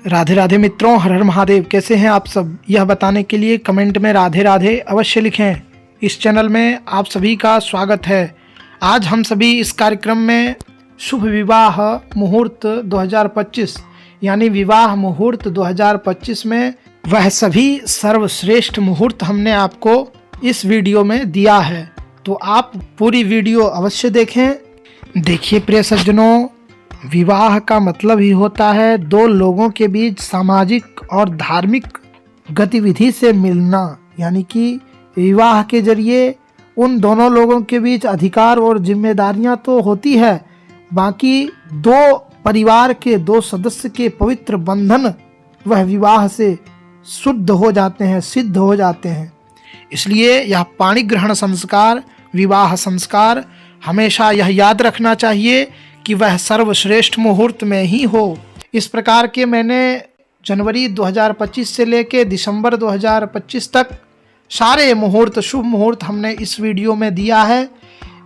राधे राधे मित्रों, हर हर महादेव। कैसे हैं आप सब, यह बताने के लिए कमेंट में राधे राधे अवश्य लिखें। इस चैनल में आप सभी का स्वागत है। आज हम सभी इस कार्यक्रम में शुभ विवाह मुहूर्त 2025 यानी विवाह मुहूर्त 2025 में वह सभी सर्वश्रेष्ठ मुहूर्त हमने आपको इस वीडियो में दिया है, तो आप पूरी वीडियो अवश्य देखें। देखिए प्रिय सज्जनों, विवाह का मतलब ही होता है दो लोगों के बीच सामाजिक और धार्मिक गतिविधि से मिलना, यानी कि विवाह के जरिए उन दोनों लोगों के बीच अधिकार और जिम्मेदारियां तो होती है, बाकी दो परिवार के दो सदस्य के पवित्र बंधन वह विवाह से शुद्ध हो जाते हैं, सिद्ध हो जाते हैं। इसलिए यह पाणी ग्रहण संस्कार, विवाह संस्कार हमेशा यह याद रखना चाहिए कि वह सर्वश्रेष्ठ मुहूर्त में ही हो। इस प्रकार के मैंने जनवरी 2025 से लेकर दिसंबर 2025 तक सारे मुहूर्त, शुभ मुहूर्त हमने इस वीडियो में दिया है।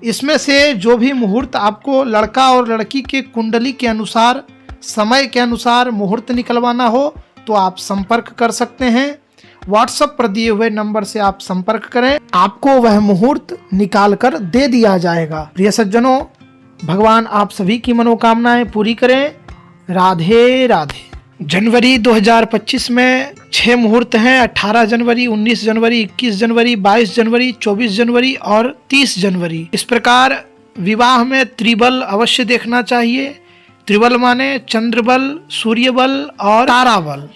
इसमें से जो भी मुहूर्त आपको लड़का और लड़की के कुंडली के अनुसार, समय के अनुसार मुहूर्त निकलवाना हो तो आप संपर्क कर सकते हैं। व्हाट्सएप पर दिए हुए नंबर से आप संपर्क करें, आपको वह मुहूर्त निकाल कर दे दिया जाएगा। प्रिय सज्जनों, भगवान आप सभी की मनोकामनाएं पूरी करें। राधे राधे। जनवरी 2025 में 6 मुहूर्त हैं: 18 जनवरी, 19 जनवरी, 21 जनवरी, 22 जनवरी, 24 जनवरी और 30 जनवरी। इस प्रकार विवाह में त्रिबल अवश्य देखना चाहिए। त्रिबल माने चंद्रबल, सूर्यबल और ताराबल।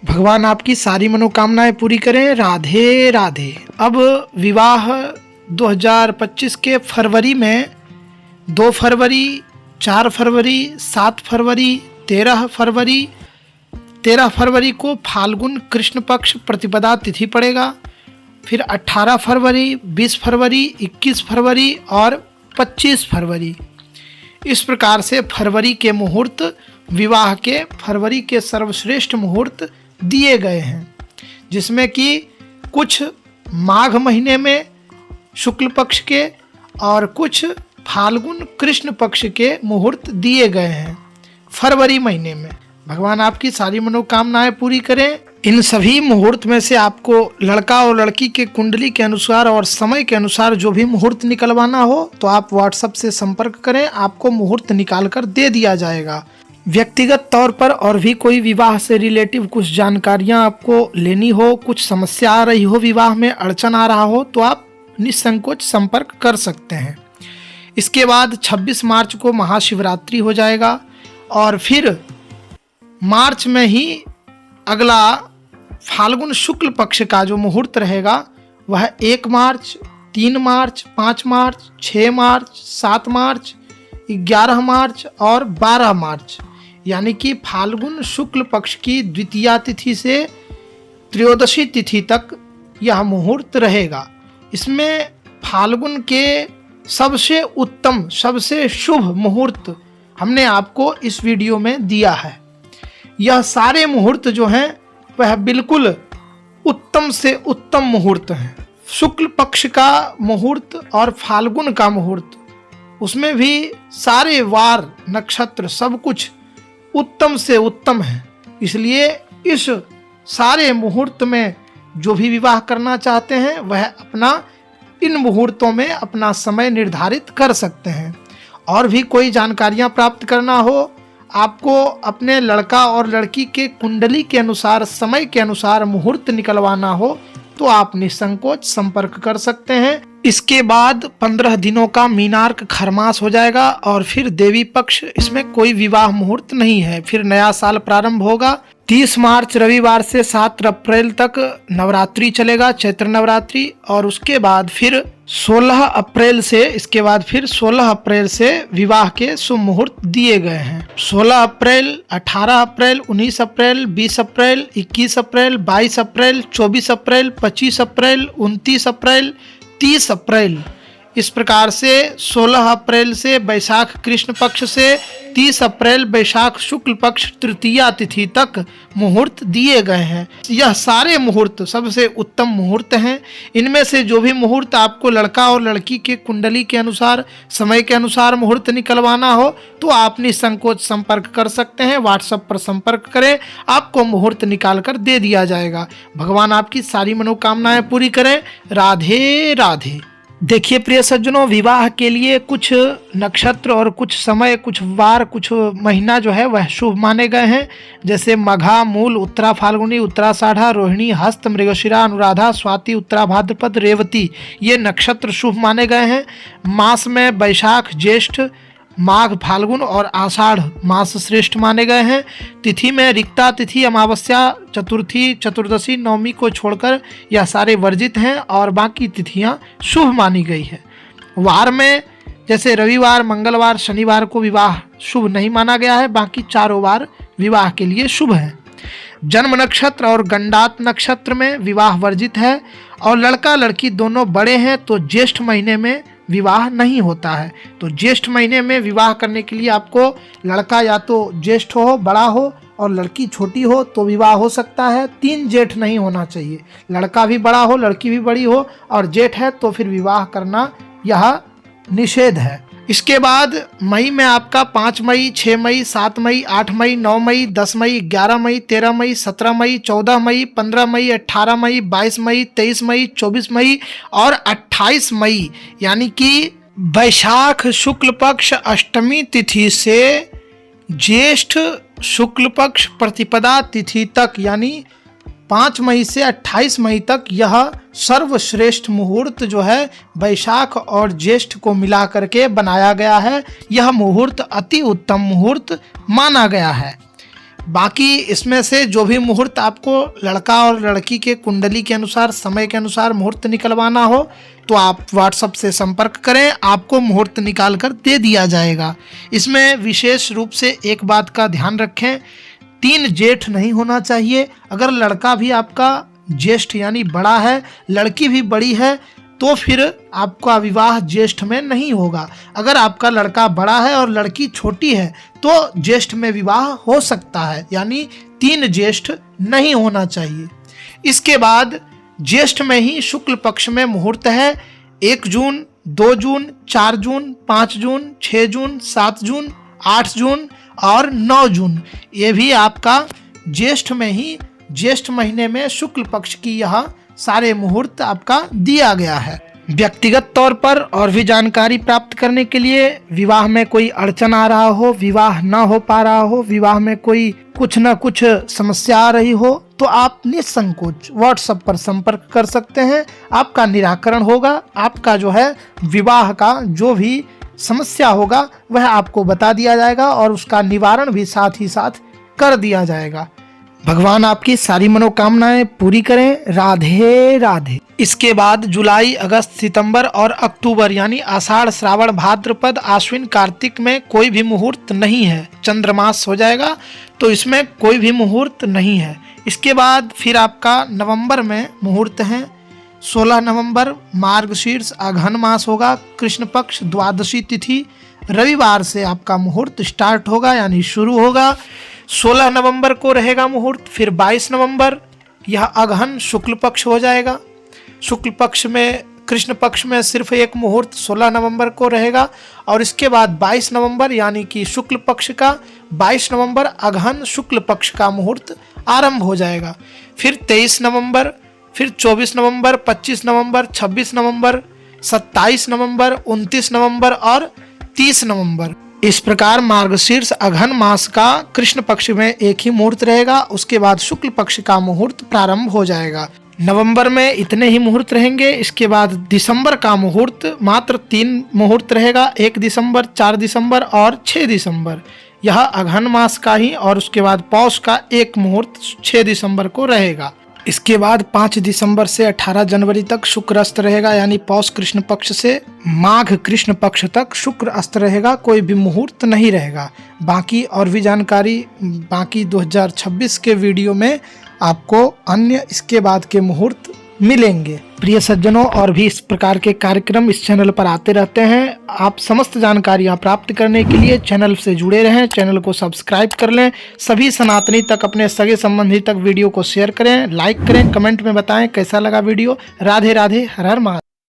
भगवान आपकी सारी मनोकामनाएं पूरी करें। राधे राधे। अब विवाह 2025 के फरवरी में 2 फरवरी, 4 फरवरी, 7 फरवरी, 13 फरवरी। 13 फरवरी को फाल्गुन कृष्ण पक्ष प्रतिपदा तिथि पड़ेगा। फिर 18 फरवरी, 20 फरवरी, 21 फरवरी और 25 फरवरी। इस प्रकार से फरवरी के मुहूर्त, विवाह के फरवरी के सर्वश्रेष्ठ मुहूर्त दिए गए हैं, जिसमें कि कुछ माघ महीने में शुक्ल पक्ष के और कुछ फाल्गुन कृष्ण पक्ष के मुहूर्त दिए गए हैं फरवरी महीने में। भगवान आपकी सारी मनोकामनाएं पूरी करें। इन सभी मुहूर्त में से आपको लड़का और लड़की के कुंडली के अनुसार और समय के अनुसार जो भी मुहूर्त निकलवाना हो तो आप व्हाट्सएप से संपर्क करें, आपको मुहूर्त निकाल कर दे दिया जाएगा। व्यक्तिगत तौर पर और भी कोई विवाह से रिलेटिव कुछ जानकारियां आपको लेनी हो, कुछ समस्या आ रही हो, विवाह में अड़चन आ रहा हो, तो आप निसंकोच संपर्क कर सकते हैं। इसके बाद 26 मार्च को महाशिवरात्रि हो जाएगा और फिर मार्च में ही अगला फाल्गुन शुक्ल पक्ष का जो मुहूर्त रहेगा वह 1 मार्च, 3 मार्च, 5 मार्च, 6 मार्च, 7 मार्च, 11 मार्च और 12 मार्च, यानी कि फाल्गुन शुक्ल पक्ष की द्वितीया तिथि से त्रयोदशी तिथि तक यह मुहूर्त रहेगा। इसमें फाल्गुन के सबसे उत्तम, सबसे शुभ मुहूर्त हमने आपको इस वीडियो में दिया है। यह सारे मुहूर्त जो हैं वह बिल्कुल उत्तम से उत्तम मुहूर्त हैं। शुक्ल पक्ष का मुहूर्त और फाल्गुन का मुहूर्त, उसमें भी सारे वार, नक्षत्र, सब कुछ उत्तम से उत्तम है। इसलिए इस सारे मुहूर्त में जो भी विवाह करना चाहते हैं वह अपना इन मुहूर्तों में अपना समय निर्धारित कर सकते हैं। और भी कोई जानकारियां प्राप्त करना हो, आपको अपने लड़का और लड़की के कुंडली के अनुसार, समय के अनुसार मुहूर्त निकलवाना हो तो आप निसंकोच संपर्क कर सकते हैं। इसके बाद 15 दिनों का मीनार्क खरमास हो जाएगा और फिर देवी पक्ष, इसमें कोई विवाह मुहूर्त नहीं है। फिर नया साल प्रारंभ होगा। 30 मार्च रविवार से 7 अप्रैल तक नवरात्रि चलेगा, चैत्र नवरात्रि, और उसके बाद फिर 16 अप्रैल से, इसके बाद फिर 16 अप्रैल से विवाह के शुभ मुहूर्त दिए गए हैं। 16 अप्रैल, 18 अप्रैल, 19 अप्रैल, 20 अप्रैल, 21 अप्रैल, 22 अप्रैल, 24 अप्रैल, 25 अप्रैल, 29 अप्रैल, 30 अप्रैल, इस प्रकार से 16 अप्रैल से बैसाख कृष्ण पक्ष से 30 अप्रैल बैसाख शुक्ल पक्ष तृतीया तिथि तक मुहूर्त दिए गए हैं। यह सारे मुहूर्त सबसे उत्तम मुहूर्त हैं। इनमें से जो भी मुहूर्त आपको लड़का और लड़की के कुंडली के अनुसार, समय के अनुसार मुहूर्त निकलवाना हो तो आप निसंकोच संपर्क कर सकते हैं। व्हाट्सएप पर संपर्क करें, आपको मुहूर्त निकाल कर दे दिया जाएगा। भगवान आपकी सारी मनोकामनाएं पूरी करें। राधे राधे। देखिए प्रिय सज्जनों, विवाह के लिए कुछ नक्षत्र और कुछ समय, कुछ वार, कुछ महीना जो है वह शुभ माने गए हैं। जैसे मघा, मूल, उत्तरा फाल्गुनी, उत्तराषाढ़ा, रोहिणी, हस्त, मृगशिरा, अनुराधा, स्वाति, उत्तरा भाद्रपद, रेवती, ये नक्षत्र शुभ माने गए हैं। मास में बैसाख, ज्येष्ठ, माघ, फाल्गुन और आषाढ़ मास श्रेष्ठ माने गए हैं। तिथि में रिक्ता तिथि, अमावस्या, चतुर्थी, चतुर्दशी, नवमी को छोड़कर यह सारे वर्जित हैं और बाकी तिथियां शुभ मानी गई है। वार में जैसे रविवार, मंगलवार, शनिवार को विवाह शुभ नहीं माना गया है, बाकी चारों वार विवाह के लिए शुभ है। जन्म नक्षत्र और गंडात नक्षत्र में विवाह वर्जित है और लड़का लड़की दोनों बड़े हैं तो ज्येष्ठ महीने में विवाह नहीं होता है। तो ज्येष्ठ महीने में विवाह करने के लिए आपको लड़का या तो ज्येष्ठ हो, बड़ा हो, और लड़की छोटी हो तो विवाह हो सकता है। 3 जेठ नहीं होना चाहिए। लड़का भी बड़ा हो, लड़की भी बड़ी हो और जेठ है तो फिर विवाह करना यह निषेध है। इसके बाद मई में आपका 5 मई, 6 मई, 7 मई, 8 मई, 9 मई, 10 मई, 11 मई, 13 मई, 17 मई, 14 मई, 15 मई, 18 मई, 22 मई, 23 मई, 24 मई और 28 मई, यानी कि बैसाख शुक्ल पक्ष अष्टमी तिथि से ज्येष्ठ शुक्ल पक्ष प्रतिपदा तिथि तक, यानी 5 मई से 28 मई तक यह सर्वश्रेष्ठ मुहूर्त जो है बैसाख और ज्येष्ठ को मिला करके बनाया गया है। यह मुहूर्त अति उत्तम मुहूर्त माना गया है। बाकी इसमें से जो भी मुहूर्त आपको लड़का और लड़की के कुंडली के अनुसार, समय के अनुसार मुहूर्त निकलवाना हो तो आप व्हाट्सएप से संपर्क करें, आपको मुहूर्त निकाल कर दे दिया जाएगा। इसमें विशेष रूप से एक बात का ध्यान रखें, 3 जेठ नहीं होना चाहिए। अगर लड़का भी आपका ज्येष्ठ यानी बड़ा है, लड़की भी बड़ी है, तो फिर आपका विवाह ज्येष्ठ में नहीं होगा। अगर आपका लड़का बड़ा है और लड़की छोटी है तो ज्येष्ठ में विवाह हो सकता है, यानी 3 ज्येष्ठ नहीं होना चाहिए। इसके बाद ज्येष्ठ में ही शुक्ल पक्ष में मुहूर्त है। 1 जून, 2 जून, 4 जून, 5 जून, 6 जून, 7 जून, 8 जून और 9 जून, ये भी आपका ज्येष्ठ में ही, ज्येष्ठ महीने में शुक्ल पक्ष की यह सारे मुहूर्त आपका दिया गया है। व्यक्तिगत तौर पर और भी जानकारी प्राप्त करने के लिए, विवाह में कोई अड़चन आ रहा हो, विवाह ना हो पा रहा हो, विवाह में कोई कुछ न कुछ समस्या आ रही हो, तो आप निसंकोच व्हाट्सएप पर संपर्क कर सकते हैं। आपका निराकरण होगा। आपका जो है विवाह का जो भी समस्या होगा वह आपको बता दिया जाएगा और उसका निवारण भी साथ ही साथ कर दिया जाएगा। भगवान आपकी सारी मनोकामनाएं पूरी करें। राधे राधे। इसके बाद जुलाई, अगस्त, सितंबर और अक्टूबर यानी आषाढ़, श्रावण, भाद्रपद, आश्विन, कार्तिक में कोई भी मुहूर्त नहीं है। चंद्रमास हो जाएगा तो इसमें कोई भी मुहूर्त नहीं है। इसके बाद फिर आपका नवंबर में मुहूर्त है। 16 नवंबर मार्गशीर्ष अघन मास होगा, कृष्ण पक्ष द्वादशी तिथि, रविवार से आपका मुहूर्त स्टार्ट होगा यानी शुरू होगा। 16 नवंबर को रहेगा मुहूर्त। फिर 22 नवंबर यह अघन शुक्ल पक्ष हो जाएगा। शुक्ल पक्ष में, कृष्ण पक्ष में सिर्फ एक मुहूर्त 16 नवंबर को रहेगा और इसके बाद 22 नवंबर यानी कि शुक्ल पक्ष का 22 नवंबर अघन शुक्ल पक्ष का मुहूर्त आरंभ हो जाएगा। फिर 23 नवंबर, फिर 24 नवंबर, 25 नवंबर, 26 नवंबर, 27 नवंबर, 29 नवंबर और 30 नवंबर। इस प्रकार मार्गशीर्ष अघन मास का कृष्ण पक्ष में एक ही मुहूर्त रहेगा। उसके बाद शुक्ल पक्ष का मुहूर्त प्रारंभ हो जाएगा। नवंबर में इतने ही मुहूर्त रहेंगे। इसके बाद दिसंबर का मुहूर्त मात्र 3 मुहूर्त रहेगा, 1 दिसंबर, 4 दिसंबर और 6 दिसंबर। यह अघन मास का ही, और उसके बाद पौष का एक मुहूर्त 6 दिसंबर को रहेगा। इसके बाद 5 दिसंबर से 18 जनवरी तक शुक्र अस्त रहेगा, यानी पौष कृष्ण पक्ष से माघ कृष्ण पक्ष तक शुक्र अस्त रहेगा, कोई भी मुहूर्त नहीं रहेगा। बाकी और भी जानकारी बाकी 2026 के वीडियो में आपको अन्य इसके बाद के मुहूर्त मिलेंगे। प्रिय सज्जनों, और भी इस प्रकार के कार्यक्रम इस चैनल पर आते रहते हैं। आप समस्त जानकारियां प्राप्त करने के लिए चैनल से जुड़े रहें, चैनल को सब्सक्राइब कर लें। सभी सनातनी तक, अपने सगे संबंधी तक वीडियो को शेयर करें, लाइक करें, कमेंट में बताएं कैसा लगा वीडियो। राधे राधे, हर हर महादेव।